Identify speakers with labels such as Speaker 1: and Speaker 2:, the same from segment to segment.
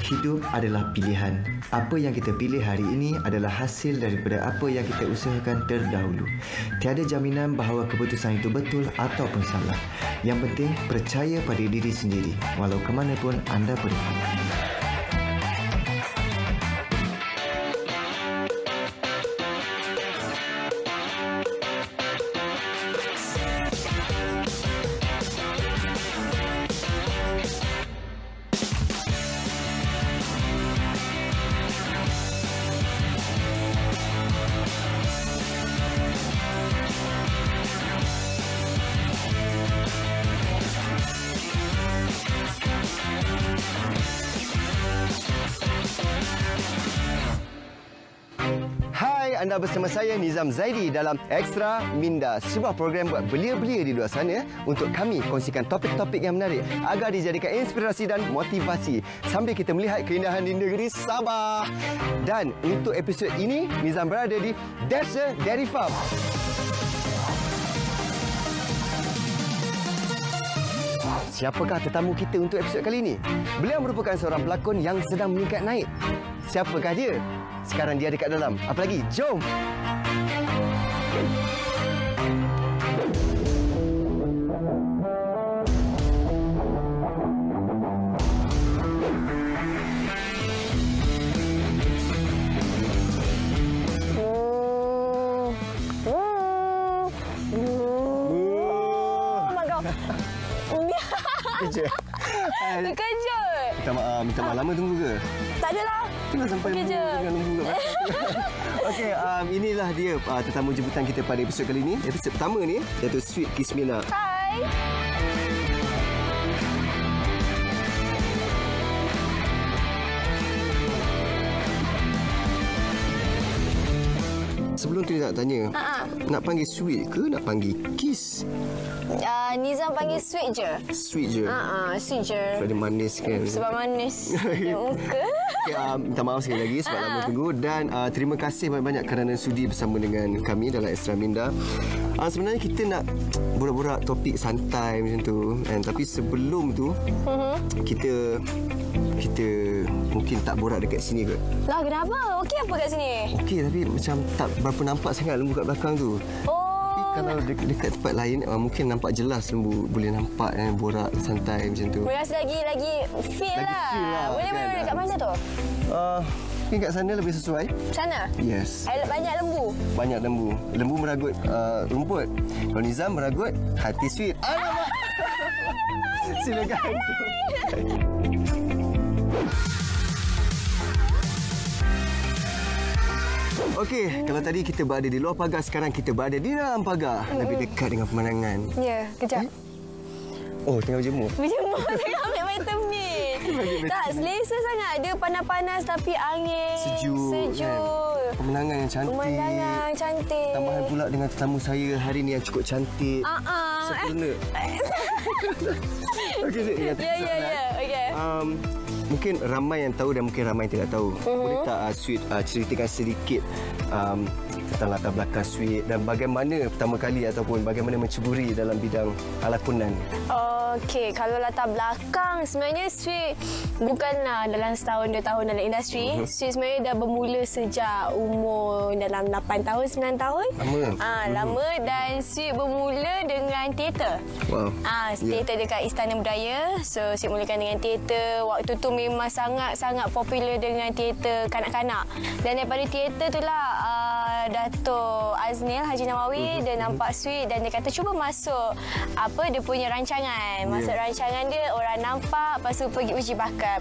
Speaker 1: Hidup adalah pilihan. Apa yang kita pilih hari ini adalah hasil daripada apa yang kita usahakan terdahulu. Tiada jaminan bahawa keputusan itu betul ataupun salah. Yang penting, percaya pada diri sendiri, walau ke mana pun anda pergi. Anda bersama saya Nizam Zaidi dalam Extra Minda, sebuah program buat belia-belia di luar sana untuk kami kongsikan topik-topik yang menarik agar dijadikan inspirasi dan motivasi sambil kita melihat keindahan di negeri Sabah. Dan untuk episod ini, Nizam berada di Dasher Dairy Farm. Siapakah tetamu kita untuk episod kali ini? Beliau merupakan seorang pelakon yang sedang meningkat naik. Siapakah dia? Sekarang dia dekat dalam. Apa lagi? Jom! Kejut.
Speaker 2: Terkejut.
Speaker 1: Minta maaf, lama tunggu ke?
Speaker 2: Tak adalah.
Speaker 1: Tengah sampai nunggu kat okey, inilah dia tetamu jemputan kita pada episod kali ini. Episod pertama ni, iaitu Sweet Kismina.
Speaker 2: Hai.
Speaker 1: Sebelum tu nak tanya, nak panggil Sweet ke nak panggil Kiss?
Speaker 2: Nizam panggil Sweet je.
Speaker 1: Sweet je?
Speaker 2: Sweet je.
Speaker 1: Sebab dia manis kan?
Speaker 2: Sebab manis. Muka.
Speaker 1: Okay, minta maaf sekali lagi sebab lama tunggu. Dan terima kasih banyak-banyak kerana sudi bersama dengan kami dalam Extra Minda. Sebenarnya kita nak borak-borak topik santai macam tu. Tapi sebelum tu, kita mungkin tak borak dekat sini kot.
Speaker 2: Lah, kenapa? Okey apa kat sini?
Speaker 1: Okey, tapi macam tak berapa nampak sangat lembu kat belakang tu. Kalau dekat tempat lain mungkin nampak jelas lembu, boleh nampak borak santai macam tu.
Speaker 2: Rasa lagi feel lah. Boleh kat mana tu?
Speaker 1: Mungkin kat sana lebih sesuai.
Speaker 2: Sana?
Speaker 1: Yes.
Speaker 2: Banyak lembu? Banyak
Speaker 1: lembu. Lembu meragut rumput. Kalau Nizam meragut hati Sweet. Alamak. Silakan. Okey, kalau tadi kita berada di luar pagar, sekarang kita berada di dalam pagar. Lebih dekat dengan pemandangan.
Speaker 2: Ya, kejap.
Speaker 1: Oh, tengah berjemur.
Speaker 2: Berjemur, tengah ambil vitamin. Tak, selesa sangat. Dia panas-panas tapi angin sejuk.
Speaker 1: Kan? Pemandangan yang cantik. Tambahan pula dengan tetamu saya hari ni yang cukup cantik. Sempurna. Okey, Zee.
Speaker 2: Ya. Okey.
Speaker 1: Mungkin ramai yang tahu dan mungkin ramai yang tidak tahu. Boleh tak Sweet ceritakan sedikit tentang latar belakang Sweet dan bagaimana pertama kali ataupun bagaimana menceburi dalam bidang lakonan?
Speaker 2: Okey, kalau latar belakang sebenarnya Sweet bukanlah dalam setahun 2 tahun dalam industri. Sweet sebenarnya dah bermula sejak umur dalam 8 tahun 9 tahun. Lama dan Sweet bermula dengan teater.
Speaker 1: Wow.
Speaker 2: Teater dekat Istana Budaya. So Sweet mulakan dengan teater. Waktu tu memang sangat popular dengan teater kanak-kanak. Dan daripada teater itulah Dato' Aznil Haji Nawawi dia nampak Sweet dan dia kata cuba masuk dia punya rancangan. Masuk rancangan dia, orang nampak, lepas tu pergi uji bakat.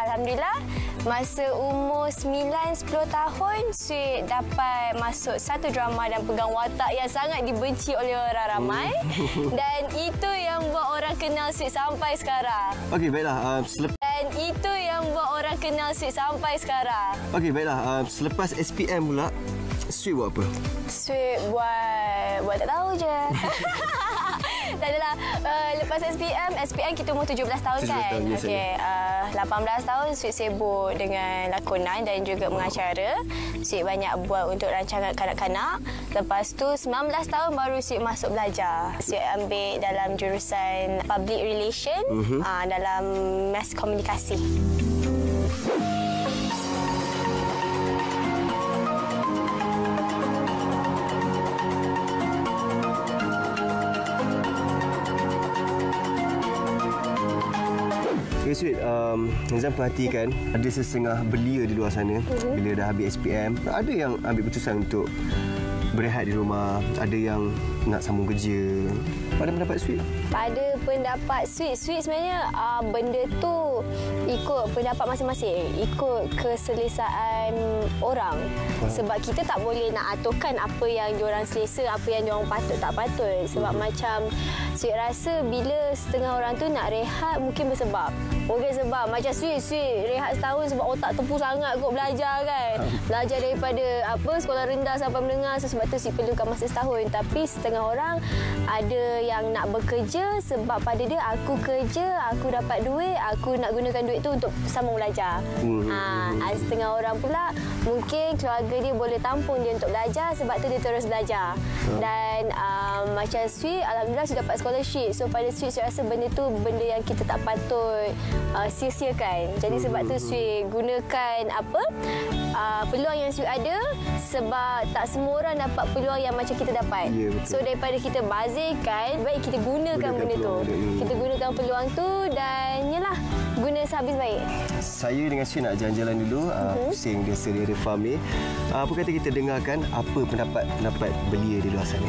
Speaker 2: Alhamdulillah masa umur 9-10 tahun Sweet dapat masuk satu drama dan pegang watak yang sangat dibenci oleh orang ramai. Dan itu yang buat orang kenal Sweet sampai sekarang.
Speaker 1: Okey, baiklah. Okey, baiklah. Selepas SPM pula, Sweet buat apa?
Speaker 2: Sweet buat tak tahu je. Tak adalah. Lepas SPM kita umur 17 tahun
Speaker 1: 17
Speaker 2: kan?
Speaker 1: tahun, yes,
Speaker 2: Okey. 18 tahun Sweet sibuk dengan lakonan dan juga mengacara. Sweet banyak buat untuk rancangan kanak-kanak. Lepas tu 19 tahun baru Sweet masuk belajar. Sweet ambil dalam jurusan Public Relation dalam Mass Komunikasi.
Speaker 1: Okay, Sweet. Nizam perhatikan ada sesengah belia di luar sana bila dah habis SPM. Ada yang ambil keputusan untuk berehat di rumah, ada yang nak sambung kerja. Pada pendapat Sweet?
Speaker 2: Pada pendapat Sweet sebenarnya benda tu ikut pendapat masing-masing, ikut keselesaan orang. Sebab kita tak boleh nak aturkan apa yang diorang selesa, apa yang diorang patut tak patut. Sebab macam Sweet rasa bila setengah orang tu nak rehat mungkin bersebab. Mungkin sebab macam Sweet rehat setahun sebab otak tepu sangat kot belajar kan. Belajar daripada sekolah rendah sampai menengah, sebab tu Sweet perlukan masa setahun. Tapi setengah orang ada yang nak bekerja sebab pada dia aku kerja, aku dapat duit, aku nak gunakan duit tu untuk sambung belajar. Setengah orang pula mungkin keluarga dia boleh tampung dia untuk belajar, sebab tu dia terus belajar. Dan macam Sweet, alhamdulillah Sweet dapat scholarship. So pada Sweet rasa benda tu benda yang kita tak patut sia-siakan. Jadi sebab tu Sweet gunakan peluang yang Sweet ada, sebab tak semua orang dapat peluang yang macam kita dapat. So daripada kita bazirkan, baik kita gunakan benda tu. Kita gunakan peluang tu dan yalah, guna sehabis baik.
Speaker 1: Saya dengan Sweet nak jalan-jalan dulu, pusing dia selera farm ni. Apa kata kita dengarkan apa pendapat belia di luar sana.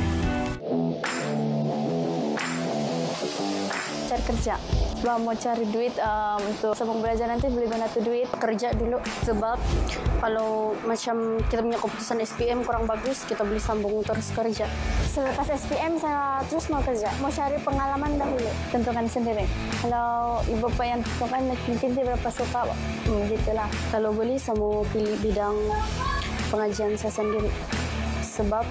Speaker 3: Cari kerja. Kalau mau cari duit untuk sambung belajar nanti boleh guna tu duit kerja dulu. Sebab kalau macam kita punya keputusan SPM kurang bagus, kita boleh sambung terus kerja.
Speaker 4: Selepas SPM saya terus mau kerja. Mau cari pengalaman dahulu.
Speaker 3: Tentukan sendiri. Kalau ibu bapak yang tentukan mungkin dia berapa suka, gitulah. Kalau boleh saya mau pilih bidang pengajian saya sendiri. Sebab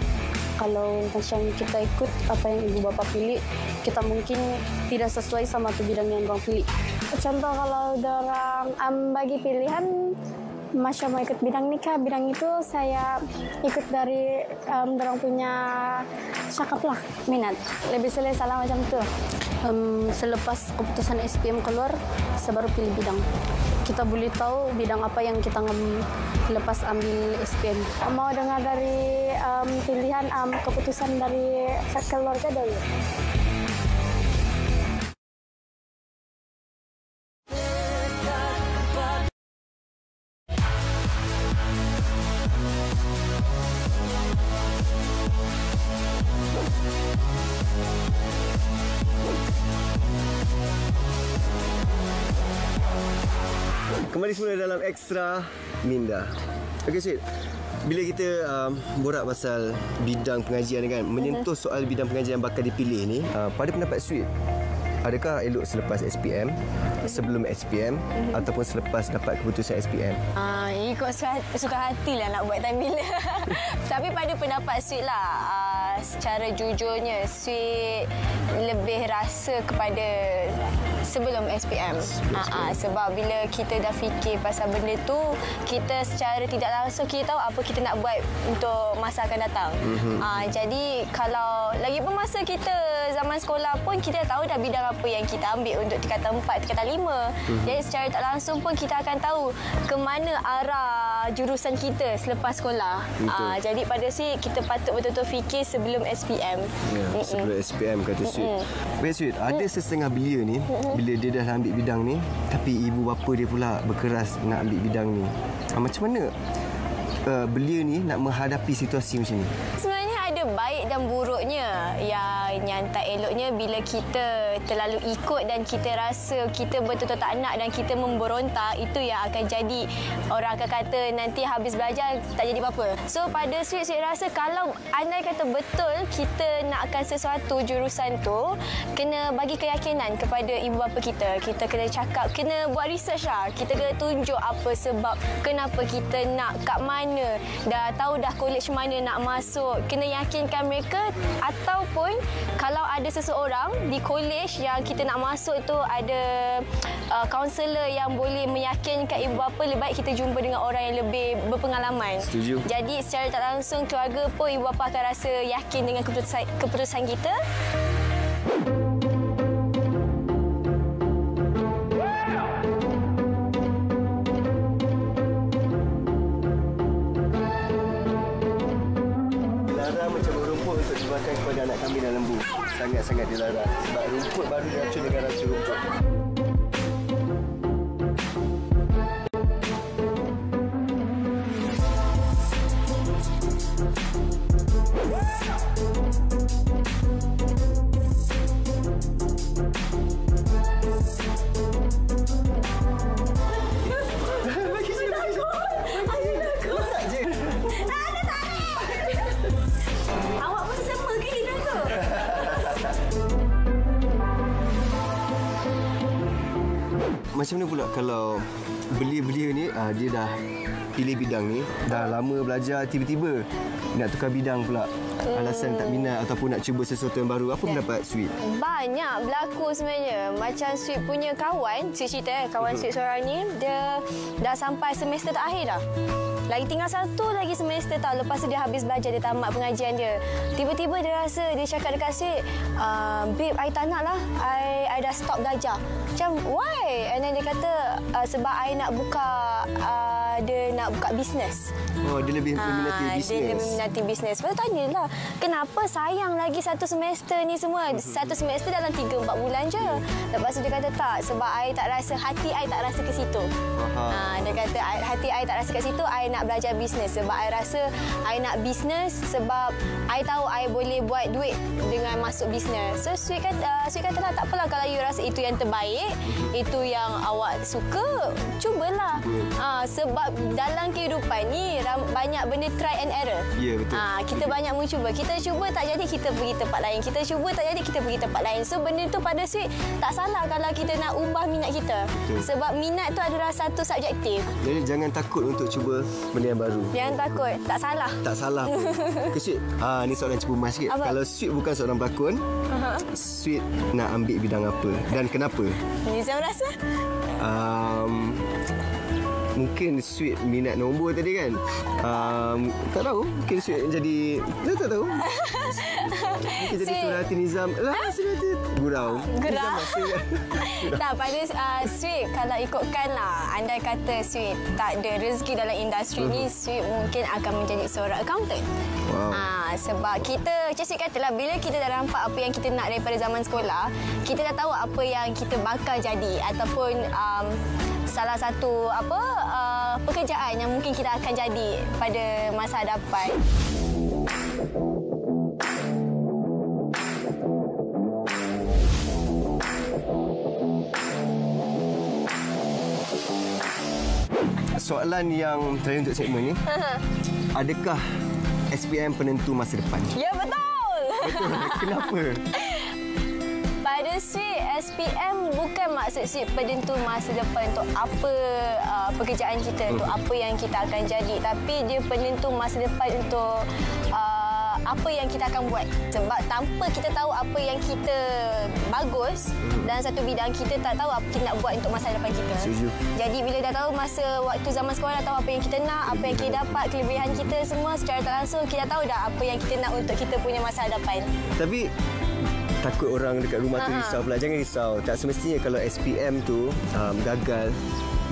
Speaker 3: kalau macam kita ikut apa yang ibu bapa pilih, kita mungkin tidak sesuai sama tu bidang yang orang pilih.
Speaker 4: Contoh kalau orang bagi pilihan, macam mau ikut bidang nikah, bidang itu saya ikut dari orang punya cakap lah, minat. Lebih selesa lah macam tu.
Speaker 3: Selepas keputusan SPM keluar, saya baru pilih bidang. Kita boleh tahu bidang apa yang kita lepas ambil SPM.
Speaker 4: Mau dengar dari pilihan keputusan dari keluarga dulu.
Speaker 1: Kembali semula dalam Extra Minda. Okey, Sweet. Bila kita borak pasal bidang pengajian kan, menyentuh soal bidang pengajian yang bakal dipilih ni, pada pendapat Sweet, adakah elok selepas SPM, sebelum SPM ataupun selepas dapat keputusan SPM?
Speaker 2: Ikut suka hatilah nak buat time bila. Tapi pada pendapat Sweet lah, secara jujurnya Sweet lebih rasa kepada sebelum SPM. Sebab bila kita dah fikir pasal benda tu, kita secara tidak langsung kita tahu apa kita nak buat untuk masa akan datang. Jadi kalau lagi pun masa kita zaman sekolah pun kita tahu dah bidang apa yang kita ambil untuk tingkatan 4, tingkatan 5. Jadi secara tak langsung pun kita akan tahu ke mana arah jurusan kita selepas sekolah. Jadi pada Sweet kita patut betul-betul fikir sebelum SPM.
Speaker 1: Sebelum SPM kata Sweet. Baik Sweet, ada setengah belia ni bila dia dah ambil bidang ni, tapi ibu bapa dia pula berkeras nak ambil bidang ni. Macam mana belia ni nak menghadapi situasi macam ni?
Speaker 2: Sebenarnya ada baik dan buruknya. Yang tak eloknya bila kita terlalu ikut dan kita rasa kita betul-betul tak nak dan kita memberontak, itu yang akan jadi orang akan kata nanti habis belajar tak jadi apa-apa. So pada Sweet rasa kalau andai kata betul kita nakkan sesuatu jurusan tu, kena bagi keyakinan kepada ibu bapa kita. Kita kena cakap, kena buat research lah. Kita kena tunjuk apa sebab kenapa kita nak, kat mana, dah tahu dah college mana nak masuk. Kena meyakinkan mereka, ataupun kalau ada seseorang di college yang kita nak masuk tu ada kaunselor yang boleh meyakinkan ibu bapa, lebih baik kita jumpa dengan orang yang lebih berpengalaman.
Speaker 1: Setuju.
Speaker 2: Jadi secara tak langsung keluarga pun ibu bapa akan rasa yakin dengan keputusan kita.
Speaker 1: Dilarang macam rumput untuk dimakan kepada anak kambing dan lembu. Sangat-sangat dilarang. Sebab rumput baru diracun dengan racun rumput.
Speaker 2: Awak pun sama ke hidung tu?
Speaker 1: Macam mana pula kalau belia-belia ni dia dah pilih bidang ni, dah lama belajar, tiba-tiba nak tukar bidang pula. Alasan tak minat ataupun nak cuba sesuatu yang baru. Apa pendapat Sweet?
Speaker 2: Banyak berlaku sebenarnya. Macam Sweet punya kawan, Sweet cerita kawan Sweet seorang ni, dia dah sampai semester terakhir dah. Lagi tinggal satu lagi semester tau. Lepas tu dia habis belajar, dia tamat pengajian dia. Tiba-tiba dia rasa, dia cakap dekat Sweet, babe, I tak nak lah. I dah stop belajar. Macam, why? And then dia kata, sebab I nak buka, dia nak buka bisnes.
Speaker 1: Oh, dia lebih meminati bisnes.
Speaker 2: Dia lebih meminati bisnes. Lepas tu tanyalah, kenapa sayang lagi satu semester ni semua? Satu semester dalam 3-4 bulan je. Lepas tu dia kata, tak. Sebab I tak rasa, hati I tak rasa ke situ. Dia kata, hati I tak rasa ke situ, I nak belajar bisnes. Sebab I rasa, I nak bisnes sebab I tahu I boleh buat duit dengan masuk bisnes. So, Sweet kata lah, tak apalah kalau you rasa itu yang terbaik, itu yang awak suka, cubalah. Sebab dalam kehidupan ni, banyak benda try and error.
Speaker 1: Ya, betul.
Speaker 2: Kita banyak mencuba. Kita cuba tak jadi, kita pergi tempat lain. Kita cuba tak jadi, kita pergi tempat lain. So, benda tu pada Sweet tak salah kalau kita nak ubah minat kita.
Speaker 1: Betul.
Speaker 2: Sebab minat tu adalah satu subjektif.
Speaker 1: Jadi jangan takut untuk cuba benda yang baru.
Speaker 2: Jangan takut. Tak salah.
Speaker 1: Tak salah pun. Ke Sweet? Ni soalan cepu mas sikit.
Speaker 2: Apa?
Speaker 1: Kalau Sweet bukan seorang pelakon, Sweet nak ambil bidang apa? Dan kenapa?
Speaker 2: Nizam rasa?
Speaker 1: Mungkin Sweet minat nombor tadi kan. Tak tahu. Mungkin Sweet jadi... Tak tahu. Mungkin jadi Surahati Nizam. Surahati Gurau.
Speaker 2: Gurau.
Speaker 1: Kan?
Speaker 2: Tak, pada Sweet, kalau ikutkan lah, andai kata Sweet tak ada rezeki dalam industri ni, Sweet mungkin akan menjadi seorang accountant.
Speaker 1: Wow.
Speaker 2: Sebab kita, Sweet katalah, bila kita dah nampak apa yang kita nak daripada zaman sekolah, kita dah tahu apa yang kita bakal jadi ataupun salah satu pekerjaan yang mungkin kita akan jadi pada masa hadapan. Soalan yang terakhir untuk segmen ni.
Speaker 1: Adakah SPM penentu masa depan?
Speaker 2: Ya, betul.
Speaker 1: Betul. Kenapa?
Speaker 2: Pada Sweet, SPM bukan maksud Sweet penentu masa depan untuk apa pekerjaan kita, untuk apa yang kita akan jadi. Tapi dia penentu masa depan untuk apa yang kita akan buat. Sebab tanpa kita tahu apa yang kita bagus dalam satu bidang, kita tak tahu apa kita nak buat untuk masa depan kita.
Speaker 1: Setuju.
Speaker 2: Jadi bila dah tahu masa waktu zaman sekolah, dah tahu apa yang kita nak, apa yang kita dapat, kelebihan kita semua, secara tak langsung kita tahu dah apa yang kita nak untuk kita punya masa hadapan.
Speaker 1: Tapi takut orang dekat rumah tu risau pula. Jangan risau. Tak semestinya kalau SPM tu gagal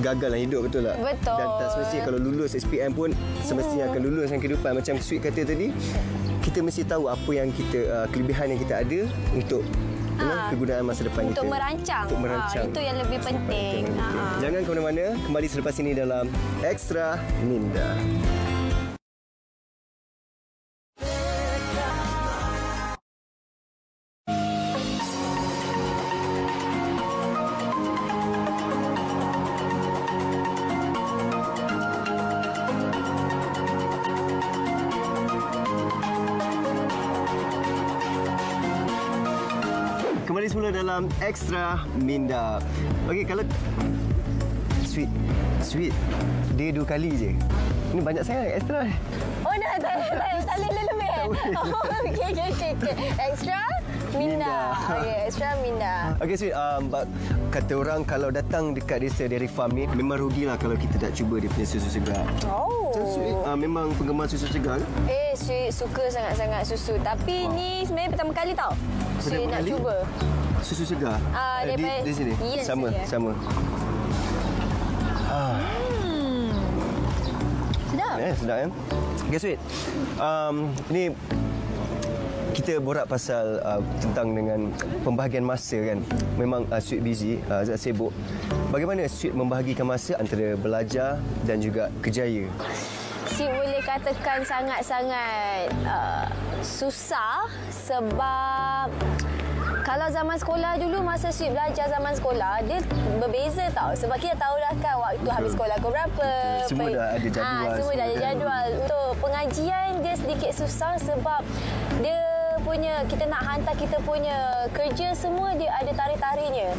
Speaker 1: dalam hidup, betul tak?
Speaker 2: Betul.
Speaker 1: Dan tak semestinya kalau lulus SPM pun semestinya akan lulus dalam kehidupan. Macam Sweet kata tadi, kita mesti tahu apa yang kita kelebihan yang kita ada untuk kegunaan masa depan
Speaker 2: untuk
Speaker 1: kita.
Speaker 2: Merancang.
Speaker 1: Untuk merancang.
Speaker 2: Itu yang lebih penting.
Speaker 1: Jangan ke mana-mana. Kembali selepas ini dalam Extra Minda. Kembali semula dalam Extra Minda. Okey, kalau Sweet, dia 2 kali je. Ini banyak sangat extra.
Speaker 2: Oh, mana? Tak boleh lebih. Okey. Extra Minda. Okey, extra Minda.
Speaker 1: Okey, Sweet. Kata orang kalau datang dekat desa Dairy Farm ni, memang rugilah kalau kita tak cuba dia punya susu segar.
Speaker 2: Oh.
Speaker 1: So, Sweet memang penggemar susu segar ke?
Speaker 2: Sweet suka sangat-sangat susu. Tapi ni sebenarnya pertama kali tau. Sweet nak
Speaker 1: kali?
Speaker 2: cuba.
Speaker 1: Susu segar? Di sini?
Speaker 2: Yes,
Speaker 1: Sama.
Speaker 2: Sedap.
Speaker 1: Sedap kan? Okay, Sweet. Ni kita borak pasal tentang dengan pembahagian masa kan. Memang Sweet busy, Azad sibuk. Bagaimana Sweet membahagikan masa antara belajar dan juga kerjaya?
Speaker 2: Sweet boleh katakan sangat-sangat susah sebab kalau zaman sekolah dulu, masa Sweet belajar zaman sekolah, dia berbeza tau. Sebab kita tahu dah kan waktu habis sekolah pukul berapa.
Speaker 1: Semua dah ada jadual.
Speaker 2: Semua dah ada jadual. Untuk pengajian, dia sedikit susah sebab dia punya, kita nak hantar kita punya kerja semua, dia ada tarikh-tarikhnya.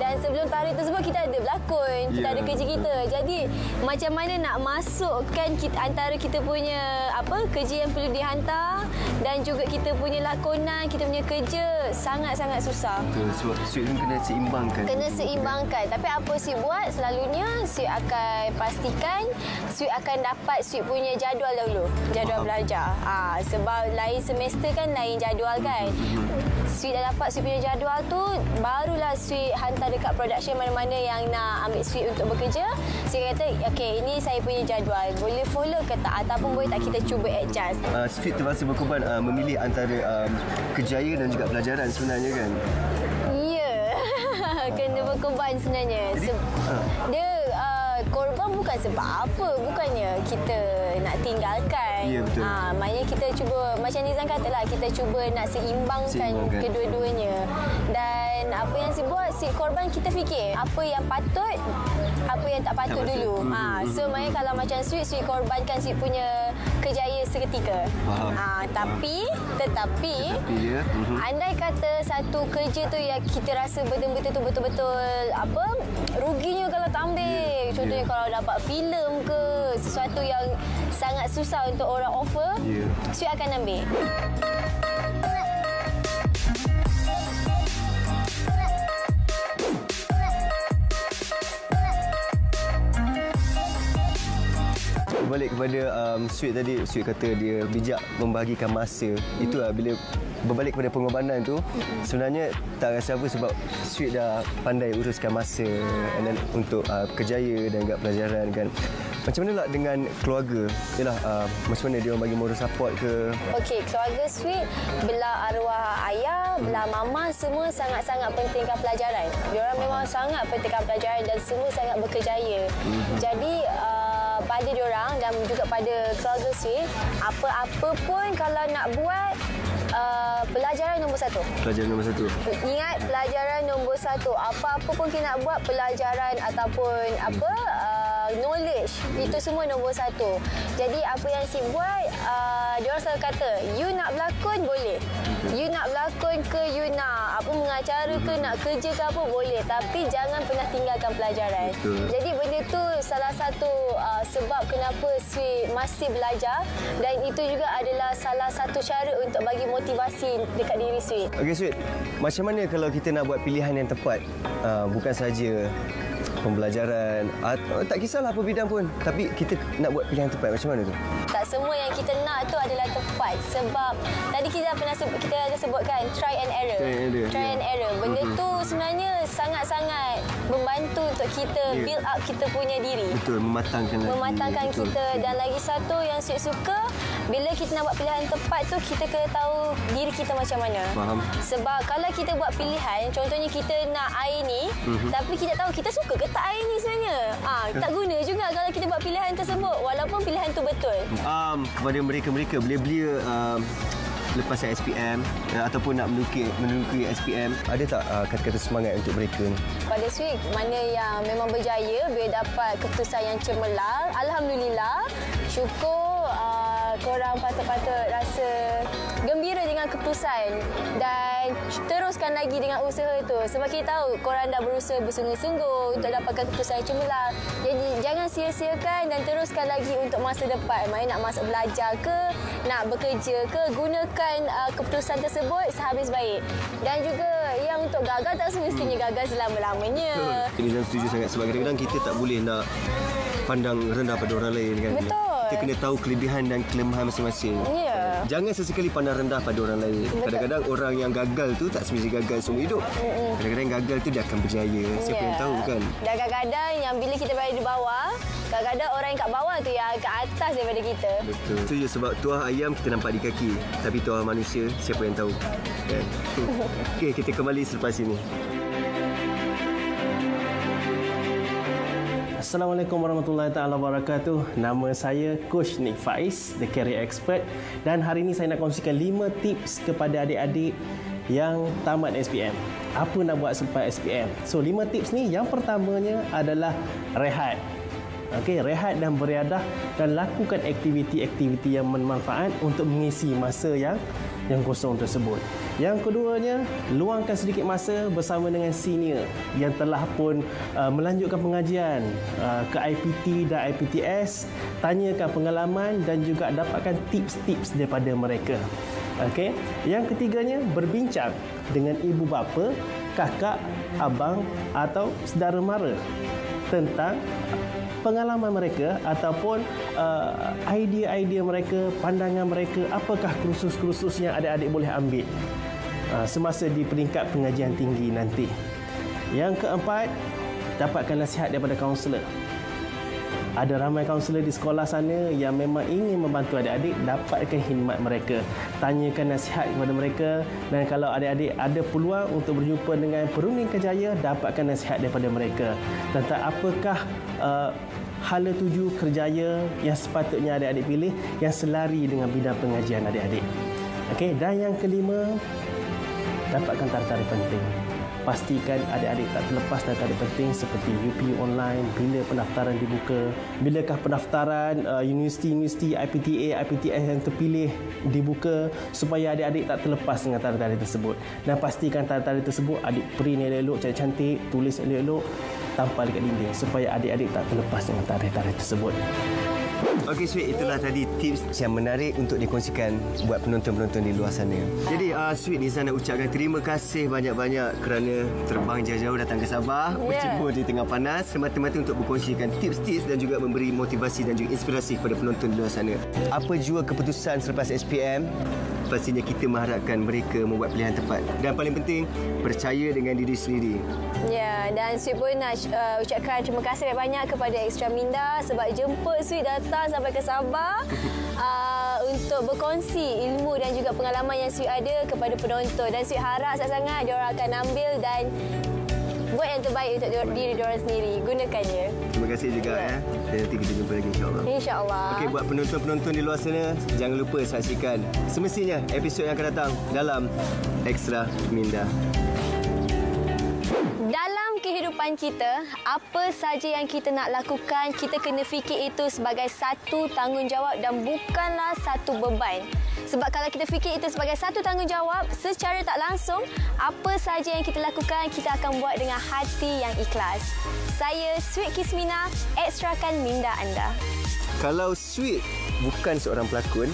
Speaker 2: Dan sebelum tarikh tersebut, kita ada berlakon, kita ada kerja kita. Jadi, macam mana nak masukkan antara kita punya kerja yang perlu dihantar dan juga kita punya lakonan, kita punya kerja, sangat-sangat susah.
Speaker 1: Betul. Sebab Sweet ni kena seimbangkan.
Speaker 2: Kena seimbangkan. Tapi apa Sweet buat, selalunya Sweet akan pastikan Sweet akan dapat Sweet punya jadual dahulu. Jadual belajar. Sebab lain semester kan, lain jadual kan. Sweet dah dapat Sweet punya jadual tu, barulah Sweet hantar dekat production mana-mana yang nak ambil Sweet untuk bekerja. Sweet kata, okey, ini saya punya jadual. Boleh follow ke tak? Ataupun boleh tak kita cuba adjust?
Speaker 1: Sweet terpaksa berkorban memilih antara kerjaya dan juga pelajaran sebenarnya kan?
Speaker 2: Ya. Kena berkorban sebenarnya. Dia korban bukan sebab apa. Bukannya kita nak tinggalkan.
Speaker 1: Ya, betul.
Speaker 2: Maknanya kita cuba, macam Nizam katalah, kita cuba nak seimbangkan kedua-duanya. Dan apa yang Sweet buat, Sweet korban, kita fikir apa yang patut, apa yang tak patut dulu. So maknanya kalau macam Sweet korbankan Sweet punya kerjaya seketika. Tetapi andai kata satu kerja tu yang kita rasa benda-benda tu betul-betul ruginya kalau tak ambil. Contohnya kalau dapat filem ke, sesuatu yang sangat susah untuk orang offer, Sweet akan ambil.
Speaker 1: Balik kepada Sweet tadi, Sweet kata dia bijak membahagikan masa. Itulah bila berbalik kepada pengorbanan tu, sebenarnya tak rasa apa sebab Sweet dah pandai uruskan masa untuk kerjaya dan juga pelajaran kan. Macam mana lah dengan keluarga? Yalah, macam mana dia orang bagi moral support ke?
Speaker 2: Okey, keluarga Sweet, belah arwah ayah, belah mama, semua sangat-sangat pentingkan pelajaran. Dia orang memang sangat pentingkan pelajaran dan semua sangat berkejaya. Jadi, pada diorang dan juga pada keluarga Sweet, apa-apa pun kalau nak buat, pelajaran nombor satu.
Speaker 1: Pelajaran nombor satu.
Speaker 2: Ingat, pelajaran nombor satu. Apa-apa pun kita nak buat, pelajaran ataupun knowledge, itu semua nombor satu. Jadi apa yang Sweet buat, diorang selalu kata, you nak berlakon boleh, you nak berlakon ke, you nak mengacara ke, nak kerja ke apa, boleh, tapi jangan pernah tinggalkan pelajaran.
Speaker 1: Betul.
Speaker 2: Jadi benda tu salah satu sebab kenapa Sweet masih belajar, dan itu juga adalah salah satu cara untuk bagi motivasi dekat diri Sweet.
Speaker 1: Okey, Sweet, macam mana kalau kita nak buat pilihan yang tepat, bukan saja pembelajaran, tak kisahlah apa bidang pun, tapi kita nak buat pilihan tepat, macam mana tu?
Speaker 2: Tak semua yang kita nak tu adalah tepat, sebab tadi kita ada sebutkan try and error. Try and error. Benda tu sebenarnya sangat-sangat membantu untuk kita build up kita punya diri.
Speaker 1: Betul, mematangkan
Speaker 2: kita. Dan lagi satu yang Sweet suka, bila kita nak buat pilihan tepat tu, kita kena tahu diri kita macam mana.
Speaker 1: Faham.
Speaker 2: Sebab kalau kita buat pilihan, contohnya kita nak air ni, tapi kita tahu kita suka ke tak air ni sebenarnya. Tak guna juga kalau kita buat pilihan tersebut, walaupun pilihan tu betul.
Speaker 1: Kepada mereka-mereka belia-belia lepas SPM ataupun nak menduduki SPM, ada tak kata-kata semangat untuk mereka ni?
Speaker 2: Pada Sweet, mana yang memang berjaya bila dapat keputusan yang cemerlang, alhamdulillah, syukur korang patut-patut rasa gembira dengan keputusan dan teruskan lagi dengan usaha tu. Sebab kita tahu korang dah berusaha bersungguh-sungguh untuk dapatkan keputusan yang cemerlang. Jadi jangan sia-siakan dan teruskan lagi untuk masa depan. Maknanya nak masuk belajar ke, nak bekerja ke, gunakan keputusan tersebut sehabis baik. Dan juga yang untuk gagal tak semestinya gagal selama-lamanya.
Speaker 1: Nizam setuju sangat sebab kadang-kadang kita tak boleh nak pandang rendah pada orang lain kan.
Speaker 2: Betul.
Speaker 1: Kita kena tahu kelebihan dan kelemahan masing-masing.
Speaker 2: Ya.
Speaker 1: Jangan sesekali pandang rendah pada orang lain.
Speaker 2: Betul.
Speaker 1: Kadang-kadang orang yang gagal tu tak semestinya gagal seumur hidup. Kadang-kadang gagal tu dia akan berjaya. Siapa yang tahu kan?
Speaker 2: Dan kadang-kadang yang bila kita berada di bawah, kadang-kadang orang yang kat bawah tu yang kat atas daripada kita.
Speaker 1: Betul. Setuju sebab tuah ayam kita nampak di kaki. Tapi tuah manusia siapa yang tahu. Kan? Okey, kita kembali selepas ini.
Speaker 5: Assalamualaikum warahmatullahi taala wabarakatuh. Nama saya Coach Nick Faiz, The Career Expert, dan hari ini saya nak kongsikan 5 tips kepada adik-adik yang tamat SPM. Apa nak buat selepas SPM? So 5 tips ni, yang pertamanya adalah rehat. Okey, rehat dan beriadah dan lakukan aktiviti-aktiviti yang bermanfaat untuk mengisi masa yang kosong tersebut. Yang keduanya, luangkan sedikit masa bersama dengan senior yang telah pun melanjutkan pengajian ke IPT dan IPTS, tanyakan pengalaman dan juga dapatkan tips-tips daripada mereka. Okey. Yang ketiganya, berbincang dengan ibu bapa, kakak, abang atau saudara mara tentang pengalaman mereka ataupun idea-idea mereka, pandangan mereka, apakah kursus-kursus yang adik-adik boleh ambil semasa di peringkat pengajian tinggi nanti. Yang keempat, dapatkan nasihat daripada kaunselor. Ada ramai kaunselor di sekolah sana yang memang ingin membantu adik-adik dapatkan khidmat mereka. Tanyakan nasihat kepada mereka, dan kalau adik-adik ada peluang untuk berjumpa dengan perunding kerjaya, dapatkan nasihat daripada mereka tentang apakah hala tuju kerjaya yang sepatutnya adik-adik pilih yang selari dengan bidang pengajian adik-adik. Okey, dan yang kelima, dapatkan tarikh-tarikh penting. Pastikan adik-adik tak terlepas tarikh-tarikh penting seperti UPU online, bila pendaftaran dibuka, bilakah pendaftaran universiti-universiti IPTA, IPTS yang terpilih dibuka, supaya adik-adik tak terlepas dengan tarikh-tarikh tersebut. Dan pastikan tarikh-tarikh tersebut adik print elok-elok, cantik-cantik, tulis elok-elok, tampal dekat dinding supaya adik-adik tak terlepas dengan tarikh-tarikh tersebut.
Speaker 1: Okey, Sweet, itulah tadi tips yang menarik untuk dikongsikan buat penonton-penonton di luar sana. Jadi, Sweet, Nizam nak ucapkan terima kasih banyak-banyak kerana terbang jauh-jauh datang ke Sabah, berjemur di tengah panas, semata-mata untuk berkongsikan tips-tips dan juga memberi motivasi dan juga inspirasi kepada penonton di luar sana. Apa jua keputusan selepas SPM, pastinya kita mengharapkan mereka membuat pilihan tepat. Dan paling penting, percaya dengan diri sendiri.
Speaker 2: Ya, dan Sweet pun nak ucapkan terima kasih banyak kepada Extra Minda sebab jemput Sweet datang sampai ke Sabah untuk berkongsi ilmu dan juga pengalaman yang Sweet ada kepada penonton. Dan Sweet harap sangat-sangat diorang akan ambil dan buat yang terbaik untuk diri diorang sendiri. Gunakannya. Terima
Speaker 1: kasih juga dan nanti kita jumpa lagi insya-Allah.
Speaker 2: InsyaAllah.
Speaker 1: Okey, buat penonton-penonton di luar sana, jangan lupa saksikan semestinya episod yang akan datang dalam Extra Minda.
Speaker 2: Dalam kehidupan kita, apa saja yang kita nak lakukan, kita kena fikir itu sebagai satu tanggungjawab dan bukanlah satu beban. Sebab kalau kita fikir itu sebagai satu tanggungjawab, secara tak langsung, apa saja yang kita lakukan, kita akan buat dengan hati yang ikhlas. Saya Sweet Kismina, ekstrakan minda anda.
Speaker 1: Kalau Sweet bukan seorang pelakon,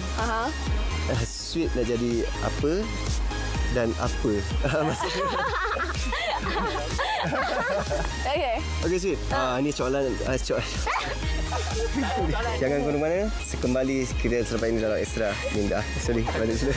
Speaker 1: Sweet nak jadi apa dan apa? Maksudnya... Okey, Sweet. Ini soalan... Jangan ke mana-mana. Kembali kita selepas ini dalam Extra Minda. Sorry, balik dulu.